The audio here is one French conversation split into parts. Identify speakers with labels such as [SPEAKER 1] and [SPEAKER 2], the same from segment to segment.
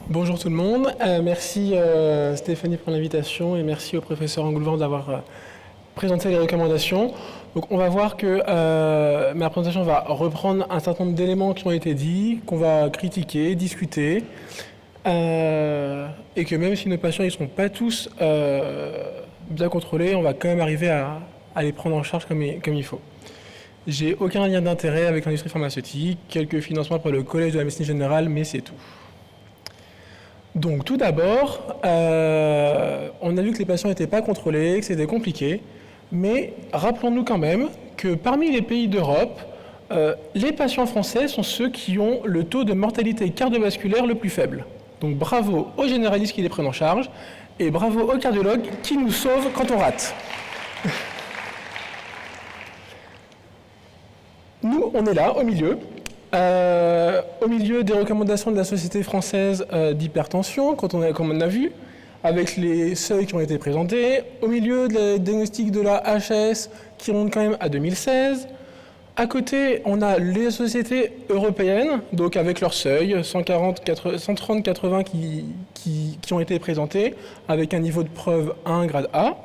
[SPEAKER 1] Bonjour tout le monde, merci Stéphanie pour l'invitation et merci au professeur Engoulevent d'avoir présenté les recommandations. Donc on va voir que ma présentation va reprendre un certain nombre d'éléments qui ont été dits, qu'on va critiquer, discuter, et que même si nos patients ne sont pas tous bien contrôlés, on va quand même arriver à les prendre en charge comme il faut. J'ai aucun lien d'intérêt avec l'industrie pharmaceutique, quelques financements pour le Collège de la médecine générale, mais c'est tout. Donc tout d'abord, on a vu que les patients n'étaient pas contrôlés, que c'était compliqué, mais rappelons-nous quand même que parmi les pays d'Europe, les patients français sont ceux qui ont le taux de mortalité cardiovasculaire le plus faible. Donc bravo aux généralistes qui les prennent en charge, et bravo aux cardiologues qui nous sauvent quand on rate. Nous, on est là, au milieu des recommandations de la Société française d'hypertension, comme on a vu, avec les seuils qui ont été présentés, au milieu de la diagnostic de la HS qui remonte quand même à 2016. À côté, on a les sociétés européennes, donc avec leurs seuils, 130-80 qui ont été présentés, avec un niveau de preuve 1 grade A.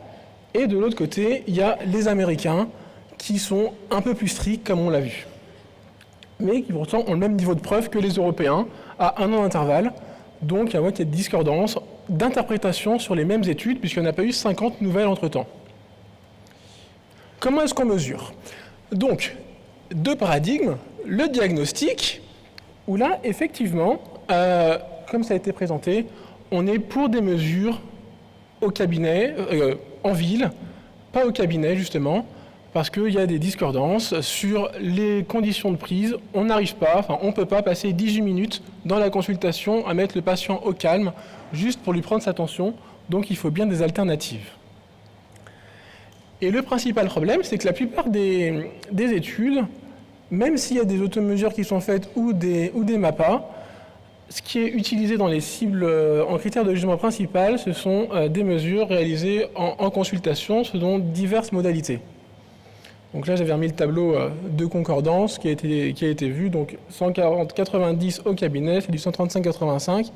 [SPEAKER 1] Et de l'autre côté, il y a les Américains, qui sont un peu plus stricts, comme on l'a vu, mais qui pourtant ont le même niveau de preuve que les Européens, à 1 an d'intervalle. Donc, il y a une discordance d'interprétation sur les mêmes études, puisqu'il n'y en a pas eu 50 nouvelles entre-temps. Comment est-ce qu'on mesure? Donc, deux paradigmes. Le diagnostic, où là, effectivement, comme ça a été présenté, on est pour des mesures au cabinet, en ville, pas au cabinet, justement, parce qu'il y a des discordances sur les conditions de prise. On n'arrive pas, on ne peut pas passer 18 minutes dans la consultation à mettre le patient au calme, juste pour lui prendre sa tension, donc il faut bien des alternatives. Et le principal problème, c'est que la plupart des études, même s'il y a des automesures qui sont faites ou des MAPA, ce qui est utilisé dans les cibles en critères de jugement principal, ce sont des mesures réalisées en consultation selon diverses modalités. Donc là, j'avais remis le tableau de concordance qui a été vu. Donc 140-90 au cabinet, c'est du 135-85.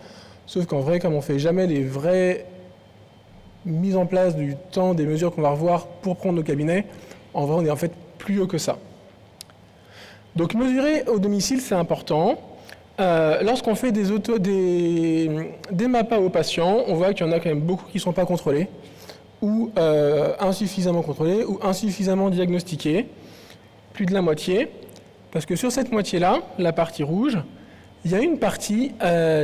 [SPEAKER 1] Sauf qu'en vrai, comme on ne fait jamais les vraies mises en place du temps des mesures qu'on va revoir pour prendre nos cabinets, en vrai, on est en fait plus haut que ça. Donc mesurer au domicile, c'est important. Lorsqu'on fait des MAPA aux patients, on voit qu'il y en a quand même beaucoup qui ne sont pas contrôlés, ou insuffisamment contrôlés, ou insuffisamment diagnostiqués, plus de la moitié, parce que sur cette moitié-là, la partie rouge, il y a une partie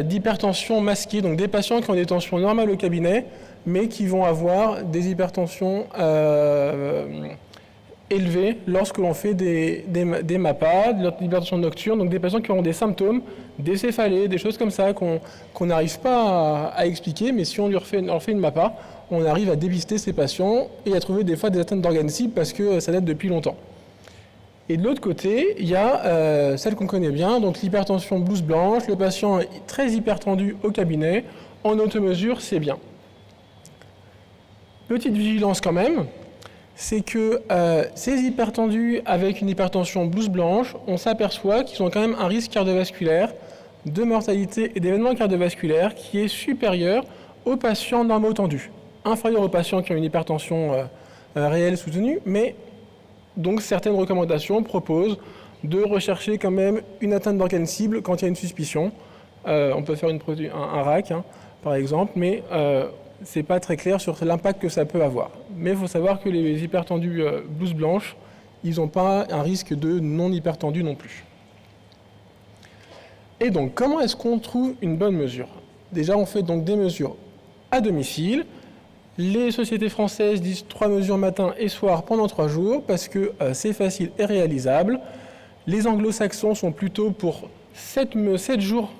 [SPEAKER 1] d'hypertension masquée, donc des patients qui ont des tensions normales au cabinet, mais qui vont avoir des hypertensions élevées lorsque l'on fait des MAPA, de l'hypertension nocturne, donc des patients qui auront des symptômes, des céphalées, des choses comme ça qu'on n'arrive pas à expliquer, mais si on leur fait une MAPA, on arrive à dépister ces patients et à trouver des fois des atteintes d'organes cibles parce que ça date depuis longtemps. Et de l'autre côté, il y a celle qu'on connaît bien, donc l'hypertension blouse blanche, le patient est très hypertendu au cabinet, en automesure, c'est bien. Petite vigilance quand même, c'est que ces hypertendus avec une hypertension blouse blanche, on s'aperçoit qu'ils ont quand même un risque cardiovasculaire, de mortalité et d'événements cardiovasculaires qui est supérieur aux patients normaux tendus, inférieur aux patients qui ont une hypertension réelle soutenue, mais donc certaines recommandations proposent de rechercher quand même une atteinte d'organe cible quand il y a une suspicion. On peut faire un RAC, par exemple, mais c'est pas très clair sur l'impact que ça peut avoir. Mais il faut savoir que les hypertendus blouse blanche, ils n'ont pas un risque de non-hypertendu non plus. Et donc, comment est-ce qu'on trouve une bonne mesure? Déjà, on fait donc des mesures à domicile. Les sociétés françaises disent 3 mesures matin et soir pendant 3 jours parce que c'est facile et réalisable. Les anglo-saxons sont plutôt pour 7 jours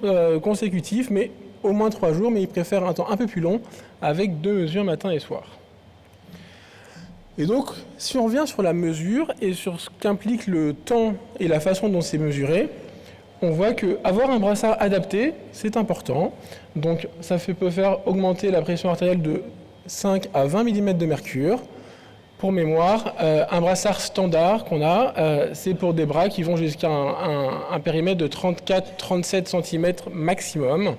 [SPEAKER 1] consécutifs, mais au moins 3 jours, mais ils préfèrent un temps un peu plus long avec 2 mesures matin et soir. Et donc, si on revient sur la mesure et sur ce qu'implique le temps et la façon dont c'est mesuré, on voit qu'avoir un brassard adapté, c'est important. Donc, ça peut faire augmenter la pression artérielle de 5 à 20 mm de mercure. Pour mémoire, un brassard standard qu'on a, c'est pour des bras qui vont jusqu'à un périmètre de 34-37 cm maximum.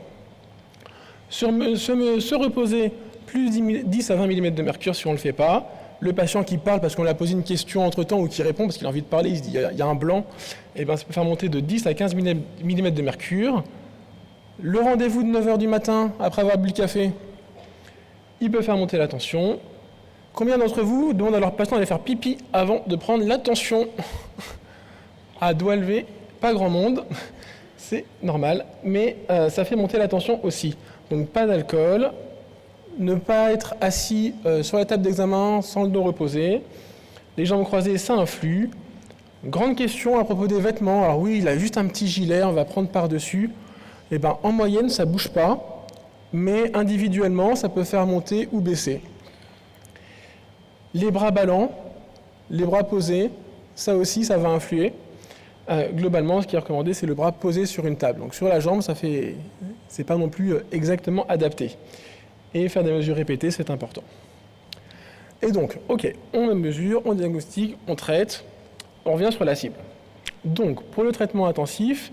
[SPEAKER 1] Se reposer plus 10 à 20 mm de mercure si on ne le fait pas. Le patient qui parle parce qu'on lui a posé une question entre-temps ou qui répond parce qu'il a envie de parler, il se dit il y a un blanc, et bien ça peut faire monter de 10 à 15 mm de mercure. Le rendez-vous de 9h du matin, après avoir bu le café, il peut faire monter la tension. Combien d'entre vous demandent à leur patient d'aller faire pipi avant de prendre la tension? À doigt levé, pas grand monde, c'est normal, mais ça fait monter la tension aussi. Donc pas d'alcool, ne pas être assis sur la table d'examen sans le dos reposé, les jambes croisées, ça influe. Grande question à propos des vêtements. Alors oui, il a juste un petit gilet, on va prendre par-dessus. Eh ben, en moyenne, ça ne bouge pas, mais individuellement, ça peut faire monter ou baisser. Les bras ballants, les bras posés, ça aussi, ça va influer. Globalement, ce qui est recommandé, c'est le bras posé sur une table. Donc sur la jambe, c'est pas non plus exactement adapté. Et faire des mesures répétées, c'est important. Et donc, ok, on mesure, on diagnostique, on traite, on revient sur la cible. Donc, pour le traitement intensif,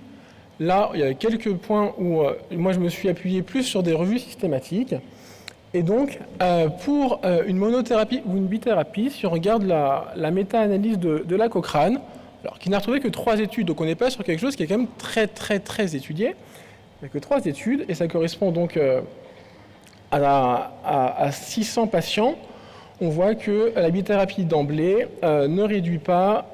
[SPEAKER 1] là, il y a quelques points où moi je me suis appuyé plus sur des revues systématiques. Et donc, pour une monothérapie ou une bithérapie, si on regarde la méta-analyse de la Cochrane, alors qui n'a retrouvé que 3 études, donc on n'est pas sur quelque chose qui est quand même très étudié. Il n'y a que 3 études, et ça correspond donc à 600 patients. On voit que la bithérapie d'emblée ne réduit pas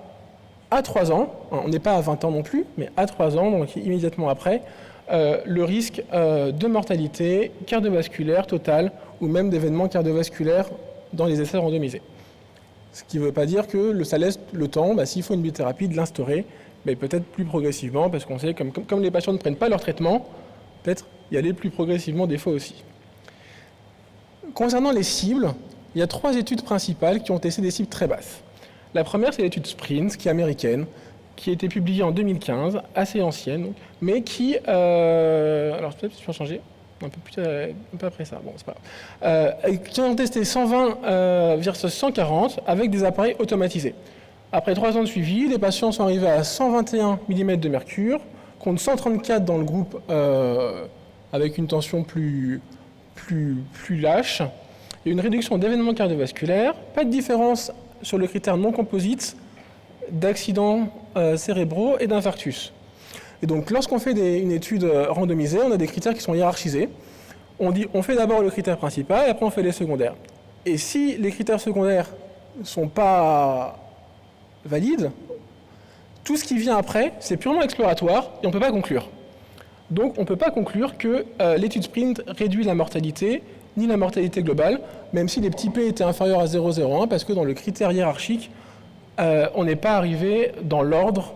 [SPEAKER 1] à 3 ans, on n'est pas à 20 ans non plus, mais à 3 ans, donc immédiatement après, le risque de mortalité cardiovasculaire totale ou même d'événements cardiovasculaires dans les essais randomisés. Ce qui ne veut pas dire que ça laisse le temps, s'il faut une bithérapie, de l'instaurer, mais peut-être plus progressivement, parce qu'on sait que comme les patients ne prennent pas leur traitement, peut-être y aller plus progressivement des fois aussi. Concernant les cibles, il y a 3 études principales qui ont testé des cibles très basses. La première, c'est l'étude SPRINT, qui est américaine, qui a été publiée en 2015, assez ancienne, mais qui... alors peut-être que je peux changer un peu après ça, bon, c'est pas grave. Qui ont testé 120 versus 140 avec des appareils automatisés. Après 3 ans de suivi, les patients sont arrivés à 121 mm de mercure, contre 134 dans le groupe avec une tension plus lâche. Il y a une réduction d'événements cardiovasculaires, pas de différence sur le critère non composite d'accidents cérébraux et d'infarctus. Et donc, lorsqu'on fait une étude randomisée, on a des critères qui sont hiérarchisés. On fait d'abord le critère principal, et après on fait les secondaires. Et si les critères secondaires ne sont pas valides, tout ce qui vient après, c'est purement exploratoire et on ne peut pas conclure. Donc, on ne peut pas conclure que l'étude SPRINT réduit la mortalité, ni la mortalité globale, même si les petits p étaient inférieurs à 0,01, parce que dans le critère hiérarchique, on n'est pas arrivé dans l'ordre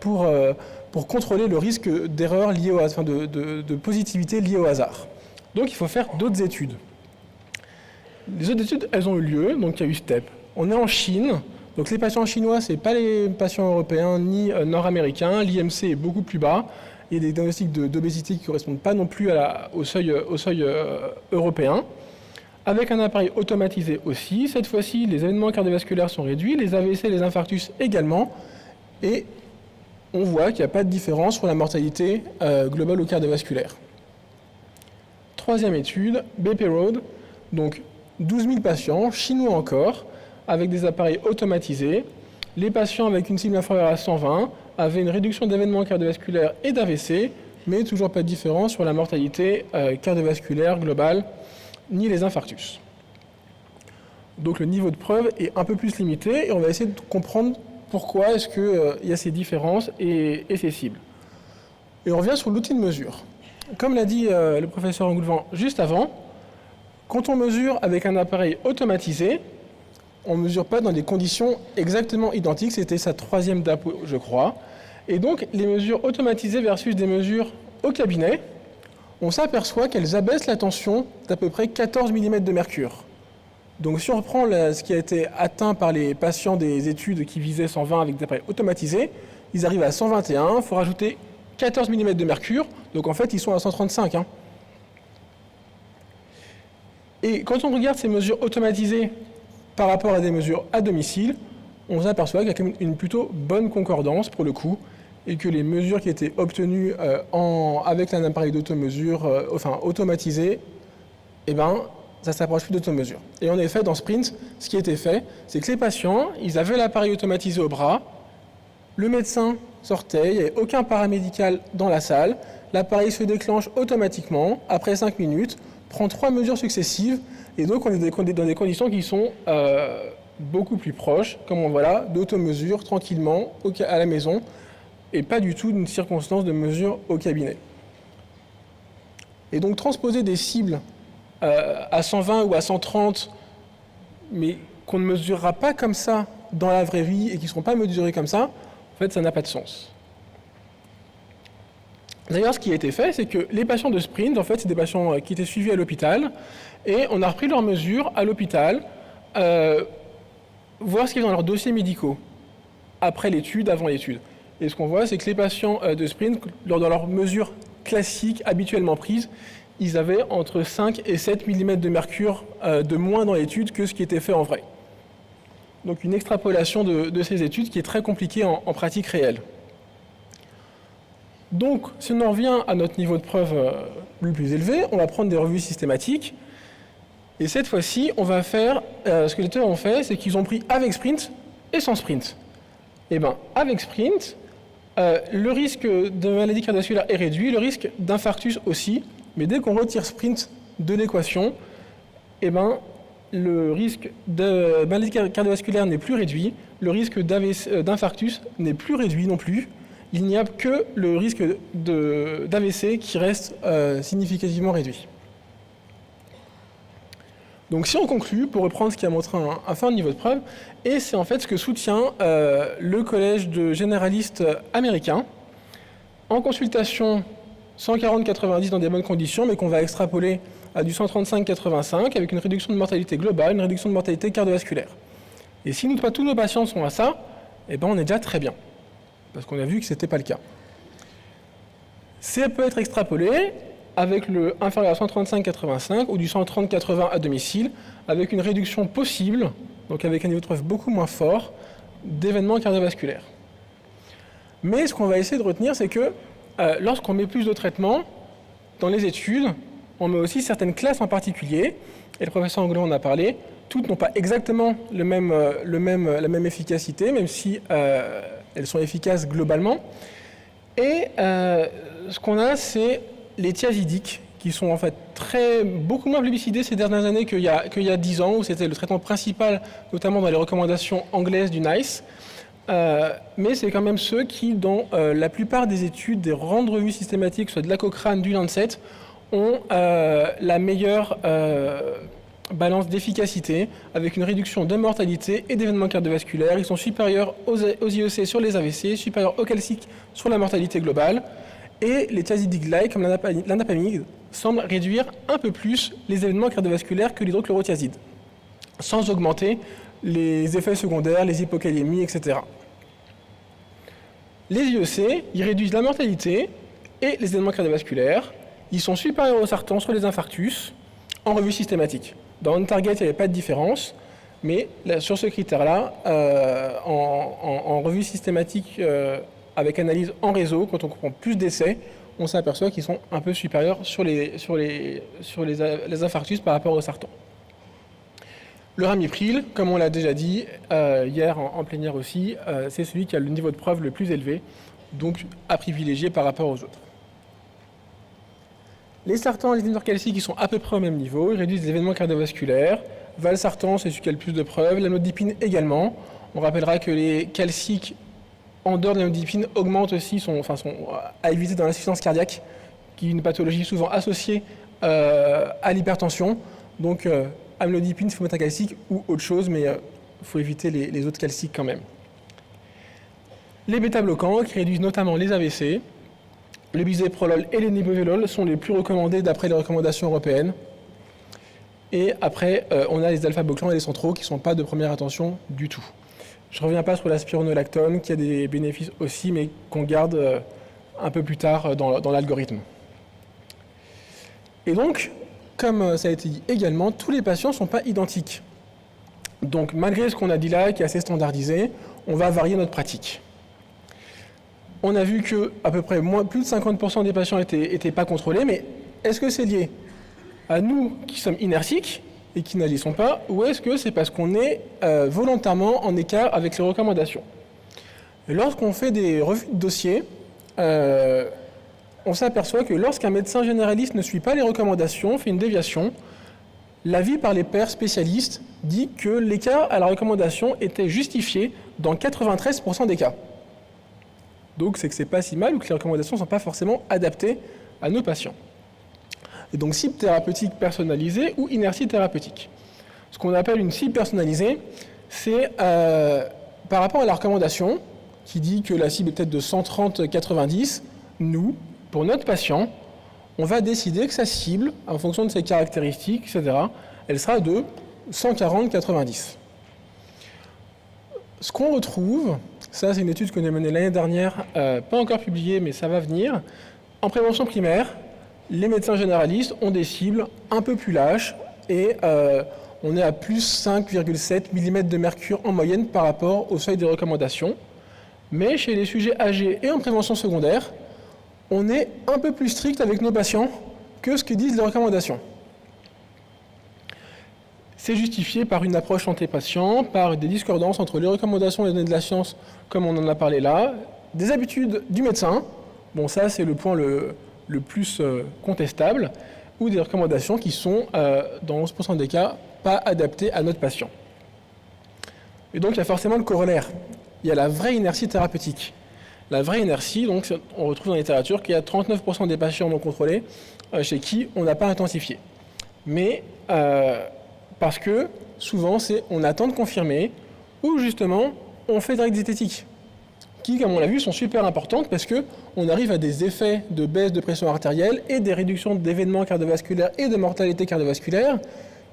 [SPEAKER 1] pour contrôler le risque d'erreur liée de positivité liée au hasard. Donc il faut faire d'autres études. Les autres études, elles ont eu lieu, donc il y a eu STEP. On est en Chine, donc les patients chinois, ce n'est pas les patients européens ni nord-américains, l'IMC est beaucoup plus bas, il y a des diagnostics d'obésité qui ne correspondent pas non plus au seuil européen. Avec un appareil automatisé aussi, cette fois-ci, les événements cardiovasculaires sont réduits, les AVC, les infarctus également, et on voit qu'il n'y a pas de différence sur la mortalité globale ou cardiovasculaire. Troisième étude, BP Road, donc 12 000 patients, chinois encore, avec des appareils automatisés. Les patients avec une cible inférieure à 120 avaient une réduction d'événements cardiovasculaires et d'AVC, mais toujours pas de différence sur la mortalité cardiovasculaire globale, ni les infarctus. Donc le niveau de preuve est un peu plus limité et on va essayer de comprendre pourquoi est-ce qu'il y a ces différences et ces cibles. Et on revient sur l'outil de mesure. Comme l'a dit le professeur Engoulevent juste avant, quand on mesure avec un appareil automatisé, on ne mesure pas dans des conditions exactement identiques, c'était sa 3e DAP, je crois. Et donc les mesures automatisées versus des mesures au cabinet, on s'aperçoit qu'elles abaissent la tension d'à peu près 14 mm de mercure. Donc si on reprend ce qui a été atteint par les patients des études qui visaient 120 avec des appareils automatisés, ils arrivent à 121, il faut rajouter 14 mm de mercure, donc en fait ils sont à 135. Et quand on regarde ces mesures automatisées par rapport à des mesures à domicile, on s'aperçoit qu'il y a quand même une plutôt bonne concordance pour le coup, et que les mesures qui étaient obtenues avec un appareil d'automesure, automatisé, eh ben, ça s'approche plus d'automesure. Et en effet, dans Sprint, ce qui était fait, c'est que les patients, ils avaient l'appareil automatisé au bras, le médecin sortait, il n'y avait aucun paramédical dans la salle, l'appareil se déclenche automatiquement, après 5 minutes, prend 3 mesures successives, et donc on est dans des conditions qui sont beaucoup plus proches, comme on voit là, d'automesure, tranquillement, à la maison, et pas du tout d'une circonstance de mesure au cabinet. Et donc transposer des cibles à 120 ou à 130, mais qu'on ne mesurera pas comme ça dans la vraie vie et qui ne seront pas mesurés comme ça, en fait, ça n'a pas de sens. D'ailleurs, ce qui a été fait, c'est que les patients de Sprint, en fait, c'est des patients qui étaient suivis à l'hôpital, et on a repris leurs mesures à l'hôpital, voir ce qu'il y avait dans leurs dossiers médicaux, après l'étude, avant l'étude. Et ce qu'on voit, c'est que les patients de Sprint, dans leurs mesures classiques, habituellement prises, ils avaient entre 5 et 7 mm de mercure de moins dans l'étude que ce qui était fait en vrai. Donc une extrapolation de ces études qui est très compliquée en pratique réelle. Donc, si on en revient à notre niveau de preuve le plus élevé, on va prendre des revues systématiques. Et cette fois-ci, on va faire, ce que les auteurs ont fait, c'est qu'ils ont pris avec Sprint et sans Sprint. Et bien, avec Sprint, le risque de maladie cardiovasculaire est réduit, le risque d'infarctus aussi, mais dès qu'on retire Sprint de l'équation, eh ben, le risque de maladie cardiovasculaire n'est plus réduit, le risque d'infarctus n'est plus réduit non plus, il n'y a que le risque d'AVC qui reste significativement réduit. Donc si on conclut, pour reprendre ce qui a montré un fin niveau de preuve, et c'est en fait ce que soutient le collège de généralistes américains, en consultation 140-90 dans des bonnes conditions, mais qu'on va extrapoler à du 135-85 avec une réduction de mortalité globale, une réduction de mortalité cardiovasculaire. Et si tous nos patients sont à ça, eh ben on est déjà très bien, parce qu'on a vu que ce n'était pas le cas. Ça peut être extrapolé avec le inférieur à 135-85 ou du 130-80 à domicile, avec une réduction possible, donc avec un niveau de preuve beaucoup moins fort, d'événements cardiovasculaires. Mais ce qu'on va essayer de retenir, c'est que lorsqu'on met plus de traitements dans les études, on met aussi certaines classes en particulier, et le professeur Anglais en a parlé, toutes n'ont pas exactement la même efficacité, même si elles sont efficaces globalement. Et ce qu'on a, c'est les thiazidiques, qui sont en fait beaucoup moins plébiscités ces dernières années qu'il y a 10 ans, où c'était le traitement principal, notamment dans les recommandations anglaises du NICE. Mais c'est quand même ceux qui, dans la plupart des études, des grandes revues systématiques, soit de la Cochrane, du Lancet, ont la meilleure balance d'efficacité, avec une réduction de mortalité et d'événements cardiovasculaires. Ils sont supérieurs aux IEC sur les AVC, supérieurs aux calciques sur la mortalité globale. Et les thiazidiques-like, comme l'anapamide, semblent réduire un peu plus les événements cardiovasculaires que l'hydrochlorothiazide, sans augmenter les effets secondaires, les hypocalémies, etc. Les IEC, ils réduisent la mortalité et les événements cardiovasculaires. Ils sont supérieurs aux sartans sur les infarctus en revue systématique. Dans OnTarget, il n'y avait pas de différence, mais là, sur ce critère-là, en revue systématique avec analyse en réseau, quand on comprend plus d'essais, on s'aperçoit qu'ils sont un peu supérieurs sur les infarctus par rapport aux sartans. Le ramipril, comme on l'a déjà dit hier en plénière aussi, c'est celui qui a le niveau de preuve le plus élevé, donc à privilégier par rapport aux autres. Les sartans et les inhibiteurs calciques, ils sont à peu près au même niveau, ils réduisent les événements cardiovasculaires. Valsartan, c'est celui qui a le plus de preuves, l'amlodipine également. On rappellera que les calciques en dehors de l'amlodipine augmentent aussi, sont à éviter dans l'insuffisance cardiaque, qui est une pathologie souvent associée à l'hypertension. Donc amlodipine, il faut mettre un calcique ou autre chose, mais il faut éviter les autres calciques quand même. Les bêta-bloquants, qui réduisent notamment les AVC, le bisoprolol et les nipovolol sont les plus recommandés d'après les recommandations européennes. Et après, on a les alpha-bloquants et les centraux qui ne sont pas de première attention du tout. Je ne reviens pas sur la spironolactone, qui a des bénéfices aussi, mais qu'on garde un peu plus tard dans l'algorithme. Et donc, comme ça a été dit également, tous les patients ne sont pas identiques. Donc, malgré ce qu'on a dit là, qui est assez standardisé, on va varier notre pratique. On a vu que à peu près plus de 50% des patients étaient pas contrôlés, mais est-ce que c'est lié à nous qui sommes inertiques et qui n'agissons pas, ou est-ce que c'est parce qu'on est volontairement en écart avec les recommandations? Et lorsqu'on fait des revues de dossiers, on s'aperçoit que lorsqu'un médecin généraliste ne suit pas les recommandations, fait une déviation, l'avis par les pairs spécialistes dit que l'écart à la recommandation était justifié dans 93% des cas. Donc c'est que c'est pas si mal ou que les recommandations ne sont pas forcément adaptées à nos patients. Et donc cible thérapeutique personnalisée ou inertie thérapeutique. Ce qu'on appelle une cible personnalisée, c'est par rapport à la recommandation qui dit que la cible est peut-être de 130-90, nous, pour notre patient, on va décider que sa cible, en fonction de ses caractéristiques, etc., elle sera de 140-90. Ce qu'on retrouve, ça c'est une étude qu'on a menée l'année dernière, pas encore publiée, mais ça va venir. En prévention primaire, les médecins généralistes ont des cibles un peu plus lâches et on est à plus 5,7 mm de mercure en moyenne par rapport au seuil de recommandation. Mais chez les sujets âgés et en prévention secondaire, on est un peu plus strict avec nos patients que ce que disent les recommandations. C'est justifié par une approche santé-patient, par des discordances entre les recommandations et les données de la science, comme on en a parlé là, des habitudes du médecin, bon ça c'est le point le plus contestable, ou des recommandations qui sont, dans 11% des cas, pas adaptées à notre patient. Et donc il y a forcément le corollaire. Il y a la vraie inertie thérapeutique. La vraie inertie, donc, on retrouve dans la littérature qu'il y a 39% des patients non contrôlés chez qui on n'a pas intensifié. Mais parce que souvent, on attend de confirmer ou justement on fait des règles diététiques qui, comme on l'a vu, sont super importantes parce qu'on arrive à des effets de baisse de pression artérielle et des réductions d'événements cardiovasculaires et de mortalité cardiovasculaire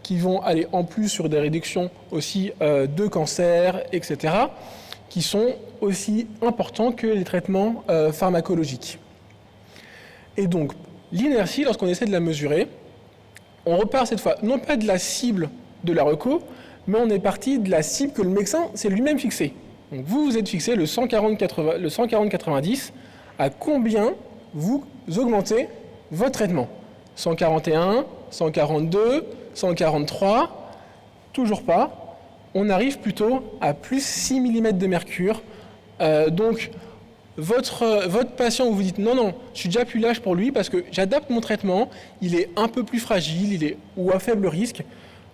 [SPEAKER 1] qui vont aller en plus sur des réductions aussi de cancer, etc., qui sont aussi importants que les traitements pharmacologiques. Et donc, l'inertie, lorsqu'on essaie de la mesurer, on repart cette fois, non pas de la cible de la reco, mais on est parti de la cible que le médecin s'est lui-même fixé. Donc vous êtes fixé le 140-90, à combien vous augmentez votre traitement? 141, 142, 143, toujours pas. On arrive plutôt à plus 6 mm de mercure. Donc, votre patient, vous vous dites non, je suis déjà plus lâche pour lui parce que j'adapte mon traitement, il est un peu plus fragile, ou à faible risque.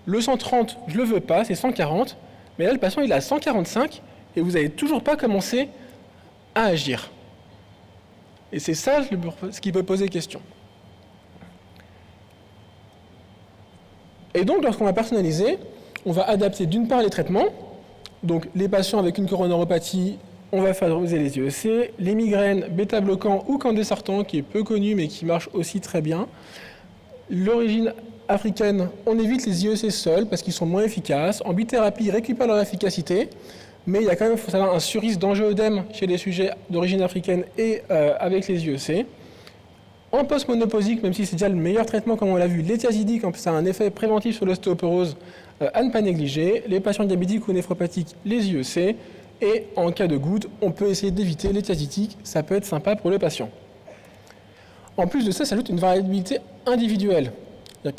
[SPEAKER 1] Le 130, je ne le veux pas, c'est 140. Mais là, le patient, il est à 145 et vous n'avez toujours pas commencé à agir. Et c'est ça ce qui peut poser question. Et donc, lorsqu'on va personnaliser, on va adapter d'une part les traitements. Donc, les patients avec une coronariopathie, on va favoriser les IEC. Les migraines, bêta-bloquants ou candesartan, qui est peu connu mais qui marche aussi très bien. L'origine africaine, on évite les IEC seuls parce qu'ils sont moins efficaces. En bithérapie, ils récupèrent leur efficacité. Mais il y a quand même, il faut savoir, un surrisque d'angioëdème chez les sujets d'origine africaine et avec les IEC. En post-ménopausique, même si c'est déjà le meilleur traitement, comme on l'a vu, l'étiazidie, quand ça a un effet préventif sur l'ostéoporose, à ne pas négliger. Les patients diabétiques ou néphropathiques, les IEC. Et en cas de goutte, on peut essayer d'éviter l'étiazidique, ça peut être sympa pour le patient. En plus de ça, ça ajoute une variabilité individuelle.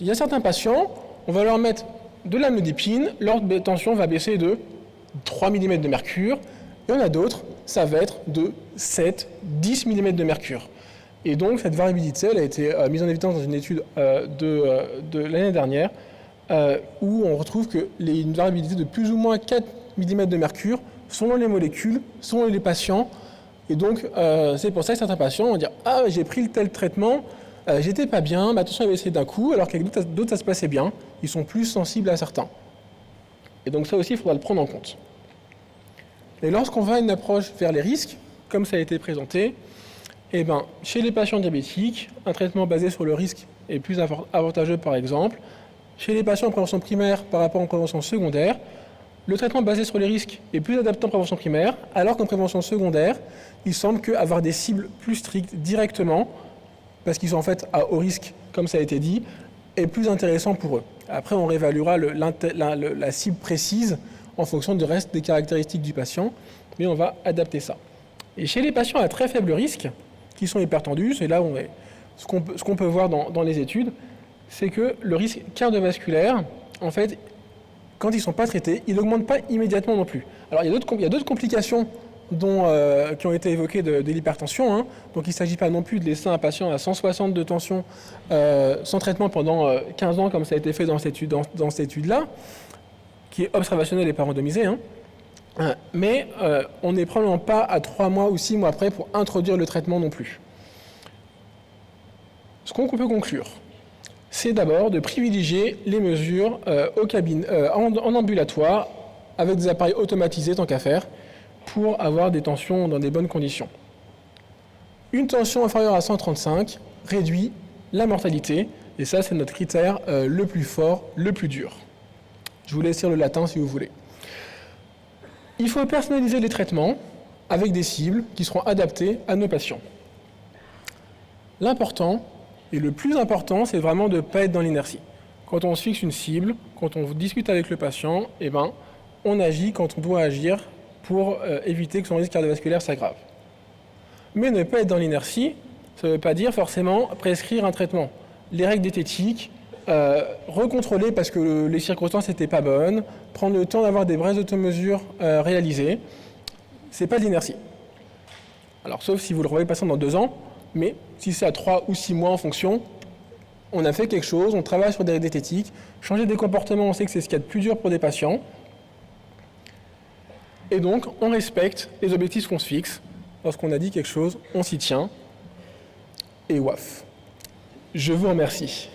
[SPEAKER 1] Il y a certains patients, on va leur mettre de l'amlodipine, leur tension va baisser de 3 mm de mercure. Il y en a d'autres, ça va être de 7, 10 mm de mercure. Et donc, cette variabilité, elle a été mise en évidence dans une étude de l'année dernière, où on retrouve une variabilité de plus ou moins 4 mm de mercure, selon les molécules, selon les patients. Et donc, c'est pour ça que certains patients vont dire « Ah, j'ai pris tel traitement, j'étais pas bien, ma tension avait baissé d'un coup, alors qu'avec d'autres, ça se passait bien. » Ils sont plus sensibles à certains. Et donc ça aussi, il faudra le prendre en compte. Et lorsqu'on va à une approche vers les risques, comme ça a été présenté, eh ben, chez les patients diabétiques, un traitement basé sur le risque est plus avantageux par exemple. Chez les patients en prévention primaire par rapport en prévention secondaire, le traitement basé sur les risques est plus adapté en prévention primaire, alors qu'en prévention secondaire, il semble qu'avoir des cibles plus strictes directement, parce qu'ils sont en fait à haut risque, comme ça a été dit, est plus intéressant pour eux. Après, on réévaluera la cible précise en fonction du reste des caractéristiques du patient, mais on va adapter ça. Et chez les patients à très faible risque, qui sont hypertendus, c'est là où ce qu'on peut voir dans les études, c'est que le risque cardiovasculaire, en fait, quand ils ne sont pas traités, il n'augmente pas immédiatement non plus. Alors il y a d'autres complications qui ont été évoquées de l'hypertension, hein. Donc il ne s'agit pas non plus de laisser un patient à 160 de tension sans traitement pendant 15 ans, comme ça a été fait dans cette étude-là, qui est observationnelle et pas randomisée, hein. Mais on n'est probablement pas à 3 mois ou 6 mois après pour introduire le traitement non plus. Ce qu'on peut conclure, c'est d'abord de privilégier les mesures en ambulatoire avec des appareils automatisés tant qu'à faire pour avoir des tensions dans des bonnes conditions. Une tension inférieure à 135 réduit la mortalité et ça c'est notre critère le plus fort, le plus dur. Je vous laisse lire le latin si vous voulez. Il faut personnaliser les traitements avec des cibles qui seront adaptées à nos patients. L'important et le plus important, c'est vraiment de ne pas être dans l'inertie. Quand on se fixe une cible, quand on discute avec le patient, on agit quand on doit agir pour éviter que son risque cardiovasculaire s'aggrave. Mais ne pas être dans l'inertie, ça ne veut pas dire forcément prescrire un traitement. Les règles diététiques, recontrôler parce que les circonstances n'étaient pas bonnes, prendre le temps d'avoir des vraies automesures réalisées, c'est pas de l'inertie. Alors sauf si vous le revoyez patient dans 2 ans, mais si c'est à 3 ou 6 mois en fonction, on a fait quelque chose, on travaille sur des règles diététiques, changer des comportements, on sait que c'est ce qu'il y a de plus dur pour des patients. Et donc, on respecte les objectifs qu'on se fixe. Lorsqu'on a dit quelque chose, on s'y tient. Et waf. Je vous remercie.